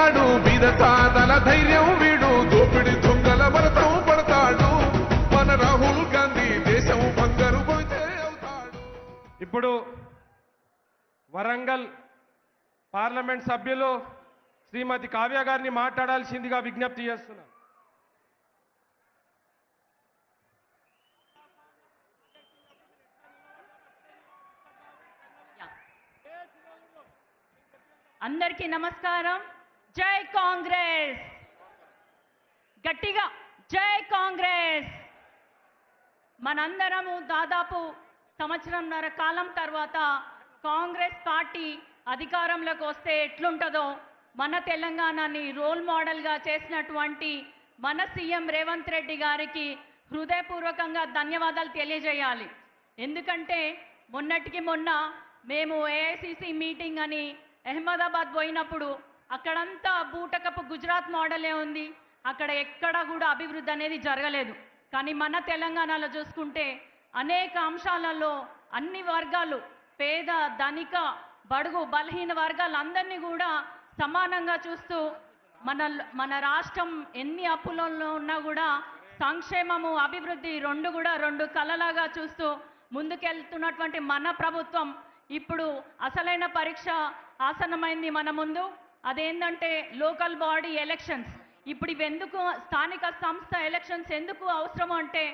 చేస్తాడు బీదసాదల ధైర్యం వీడు దోపిడి దొంగల భరతం పడతాడు మన రాహుల్ గాంధీ దేశం బంగారు పోతే అవుతాడు. ఇప్పుడు వరంగల్ పార్లమెంట్ సభ్యులు శ్రీమతి కావ్య గారిని మాట్లాడాల్సిందిగా విజ్ఞప్తి చేస్తున్నాను. అందరికీ నమస్కారం. జై కాంగ్రెస్, గట్టిగా జై కాంగ్రెస్. మనందరము దాదాపు సంవత్సరంన్నర కాలం తర్వాత కాంగ్రెస్ పార్టీ అధికారంలోకి వస్తే ఎట్లుంటుందో మన తెలంగాణని రోల్ మోడల్గా చేసినటువంటి మన సీఎం రేవంత్ రెడ్డి గారికి హృదయపూర్వకంగా ధన్యవాదాలు తెలియజేయాలి. ఎందుకంటే మొన్నటికి మొన్న మేము ఏఐసిసి మీటింగ్ అని అహ్మదాబాద్ పోయినప్పుడు అక్కడంతా బూటకపు గుజరాత్ మోడలే ఉంది. అక్కడ ఎక్కడ కూడా అభివృద్ధి అనేది జరగలేదు. కానీ మన తెలంగాణలో చూసుకుంటే అనేక అంశాలలో అన్ని వర్గాలు, పేద ధనిక బడుగు బలహీన వర్గాలు అందరినీ కూడా సమానంగా చూస్తూ మన రాష్ట్రం ఎన్ని అప్పులలో ఉన్నా కూడా సంక్షేమము అభివృద్ధి రెండు కలలాగా చూస్తూ ముందుకెళ్తున్నటువంటి మన ప్రభుత్వం ఇప్పుడు అసలైన పరీక్ష ఆసన్నమైంది మన ముందు. అదేంటంటే లోకల్ బాడీ ఎలక్షన్స్. ఇప్పుడు ఇవెందుకు స్థానిక సంస్థ ఎలక్షన్స్ ఎందుకు అవసరం అంటే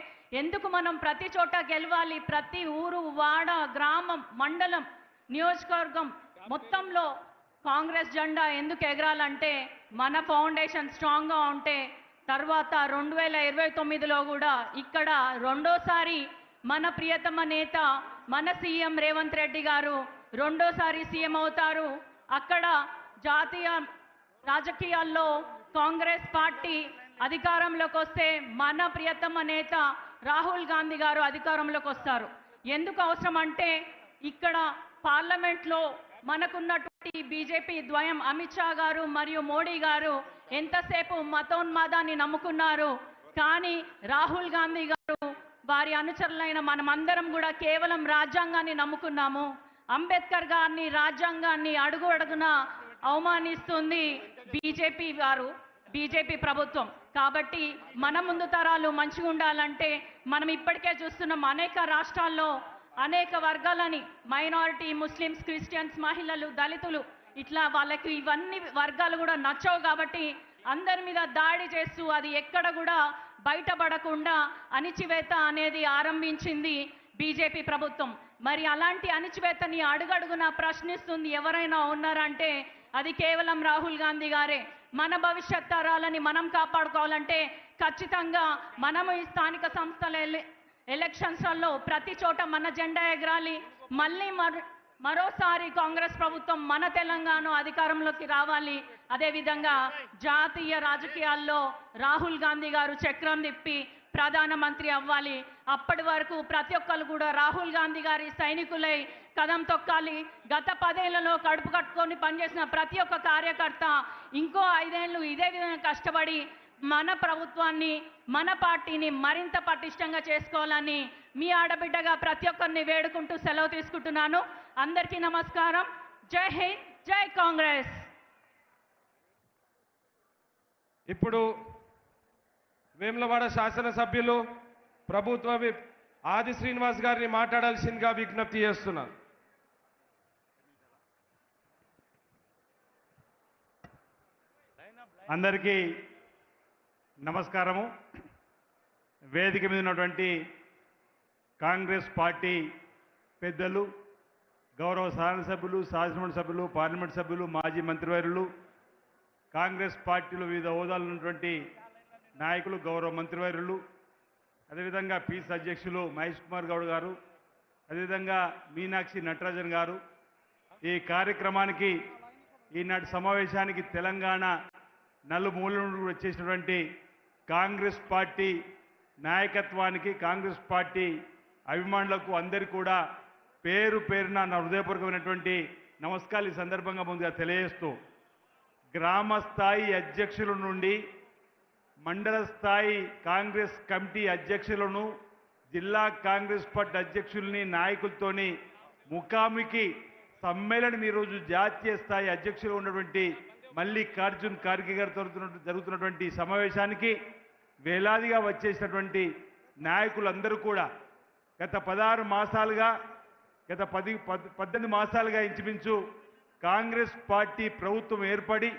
ఎందుకు మనం ప్రతి చోట గెలవాలి, ప్రతి ఊరు వాడ గ్రామం మండలం నియోజకవర్గం మొత్తంలో కాంగ్రెస్ జెండా ఎందుకు ఎగరాలంటే మన ఫౌండేషన్ స్ట్రాంగ్గా ఉంటే తర్వాత 2029లో కూడా ఇక్కడ రెండోసారి మన ప్రియతమ నేత మన సీఎం రేవంత్ రెడ్డి గారు రెండోసారి సీఎం అవుతారు. అక్కడ జాతీయ రాజకీయాల్లో కాంగ్రెస్ పార్టీ అధికారంలోకి వస్తే మన ప్రియతమ నేత రాహుల్ గాంధీ గారు అధికారంలోకి వస్తారు. ఎందుకు అవసరం అంటే ఇక్కడ పార్లమెంట్లో మనకున్నటువంటి బీజేపీ ద్వయం అమిత్ షా గారు మరియు మోడీ గారు ఎంతసేపు మతోన్మాదాన్ని నమ్ముకున్నారు. కానీ రాహుల్ గాంధీ గారు వారి అనుచరులైన మనమందరం కూడా కేవలం రాజ్యాంగాన్ని నమ్ముకున్నాము. అంబేద్కర్ గారిని రాజ్యాంగాన్ని అడుగు అడుగున అవమానిస్తుంది బీజేపీ ప్రభుత్వం. కాబట్టి మన ముందు తరాలు మంచిగా ఉండాలంటే మనం ఇప్పటికే చూస్తున్నాం అనేక రాష్ట్రాల్లో అనేక వర్గాలని మైనారిటీ, ముస్లిమ్స్, క్రిస్టియన్స్, మహిళలు, దళితులు ఇట్లా వాళ్ళకి ఇవన్నీ వర్గాలు కూడా నచ్చవు. కాబట్టి అందరి మీద దాడి చేస్తూ అది ఎక్కడ కూడా బయటపడకుండా అణిచివేత అనేది ఆరంభించింది బీజేపీ ప్రభుత్వం. మరి అలాంటి అణిచివేతని అడుగడుగున ప్రశ్నిస్తుంది ఎవరైనా ఉన్నారంటే అది కేవలం రాహుల్ గాంధీ గారే. మన భవిష్యత్ తరాలని మనం కాపాడుకోవాలంటే ఖచ్చితంగా మనము ఈ స్థానిక సంస్థల ఎలక్షన్స్లలో ప్రతి చోట మన జెండా ఎగరాలి. మళ్ళీ మరోసారి కాంగ్రెస్ ప్రభుత్వం మన తెలంగాణ అధికారంలోకి రావాలి. అదేవిధంగా జాతీయ రాజకీయాల్లో రాహుల్ గాంధీ గారు చక్రం తిప్పి ప్రధానమంత్రి అవ్వాలి. అప్పటి వరకు ప్రతి ఒక్కరు కూడా రాహుల్ గాంధీ గారి సైనికులై కదం తొక్కాలి. గత 10 ఏళ్లలో కడుపు కట్టుకొని పనిచేసిన ప్రతి ఒక్క కార్యకర్త ఇంకో 5 ఏళ్ళు ఇదే విధంగా కష్టపడి మన ప్రభుత్వాన్ని మన పార్టీని మరింత పటిష్టంగా చేసుకోవాలని మీ ఆడబిడ్డగా ప్రతి ఒక్కరిని వేడుకుంటూ సెలవు తీసుకుంటున్నాను. అందరికీ నమస్కారం. జై హింద్, జై కాంగ్రెస్. ఇప్పుడు వేములవాడ శాసనసభ్యులు ప్రభుత్వ విప్ ఆది శ్రీనివాస్ గారిని మాట్లాడాల్సిందిగా విజ్ఞప్తి చేస్తున్నారు. అందరికీ నమస్కారము. వేదిక మీద ఉన్నటువంటి కాంగ్రెస్ పార్టీ పెద్దలు, గౌరవ శాసనసభ్యులు, శాసనమండలి సభ్యులు, పార్లమెంట్ సభ్యులు, మాజీ మంత్రివర్యులు, కాంగ్రెస్ పార్టీలో వివిధ హోదాలు ఉన్నటువంటి నాయకులు, గౌరవ మంత్రివర్యులు, అదేవిధంగా పీస్ అధ్యక్షులు మహేష్ కుమార్ గౌడ్ గారు, అదేవిధంగా మీనాక్షి నటరాజన్ గారు, ఈ కార్యక్రమానికి ఈనాటి సమావేశానికి తెలంగాణ నలుమూలల నుండి వచ్చేసినటువంటి కాంగ్రెస్ పార్టీ నాయకత్వానికి, కాంగ్రెస్ పార్టీ అభిమానులకు అందరికీ కూడా పేరు పేరున నా హృదయపూర్వకమైనటువంటి నమస్కారాలు ఈ సందర్భంగా ముందుగా తెలియజేస్తూ, గ్రామ స్థాయి అధ్యక్షుల నుండి మండల స్థాయి కాంగ్రెస్ కమిటీ అధ్యక్షులను, జిల్లా కాంగ్రెస్ పార్టీ అధ్యక్షుల్ని, నాయకులతోని ముఖాముఖి సమ్మేళనం ఈరోజు జాతీయ స్థాయి అధ్యక్షులు ఉన్నటువంటి మల్లికార్జున్ ఖార్గే గారితో జరుగుతున్నటువంటి సమావేశానికి వేలాదిగా వచ్చేసినటువంటి నాయకులందరూ కూడా గత 16 మాసాలుగా గత 18 మాసాలుగా ఇంచుమించు కాంగ్రెస్ పార్టీ ప్రభుత్వం ఏర్పడి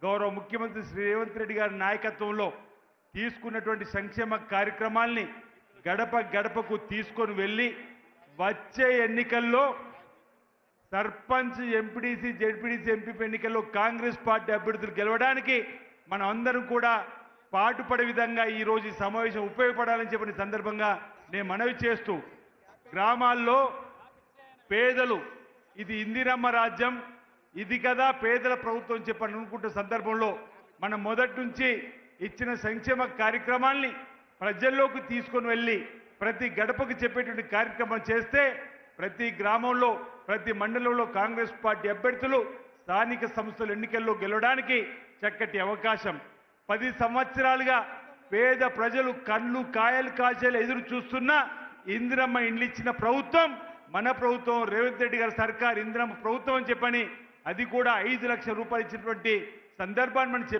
గౌరవ ముఖ్యమంత్రి శ్రీ రేవంత్ రెడ్డి గారి నాయకత్వంలో తీసుకున్నటువంటి సంక్షేమ కార్యక్రమాల్ని గడప గడపకు తీసుకొని వెళ్ళి వచ్చే ఎన్నికల్లో సర్పంచ్ ఎంపీటీసీ జెడ్పీటీసీ ఎంపీ ఎన్నికల్లో కాంగ్రెస్ పార్టీ అభ్యర్థులు గెలవడానికి మనం అందరం కూడా పాటుపడే విధంగా ఈరోజు ఈ సమావేశం ఉపయోగపడాలని చెప్పిన సందర్భంగా నేను మనవి చేస్తూ గ్రామాల్లో పేదలు ఇది ఇందిరమ్మ రాజ్యం ఇది కదా పేదల ప్రభుత్వం చెప్పని అనుకుంటున్న సందర్భంలో మనం మొదటి నుంచి ఇచ్చిన సంక్షేమ కార్యక్రమాల్ని ప్రజల్లోకి తీసుకొని వెళ్ళి ప్రతి గడపకు చెప్పేటువంటి కార్యక్రమం చేస్తే ప్రతి గ్రామంలో ప్రతి మండలంలో కాంగ్రెస్ పార్టీ అభ్యర్థులు స్థానిక సంస్థల ఎన్నికల్లో గెలవడానికి చక్కటి అవకాశం 10 సంవత్సరాలుగా పేద ప్రజలు కళ్ళు కాయలు కాచేలు ఎదురు చూస్తున్న ఇందిరమ్మ ఇండ్లు ఇచ్చిన ప్రభుత్వం మన ప్రభుత్వం రేవంత్ రెడ్డి గారి సర్కార్ ఇందిరమ్మ ప్రభుత్వం అని చెప్పని అది కూడా 5 లక్షల రూపాయలు ఇచ్చినటువంటి సందర్భాన్ని మనం చెప్పి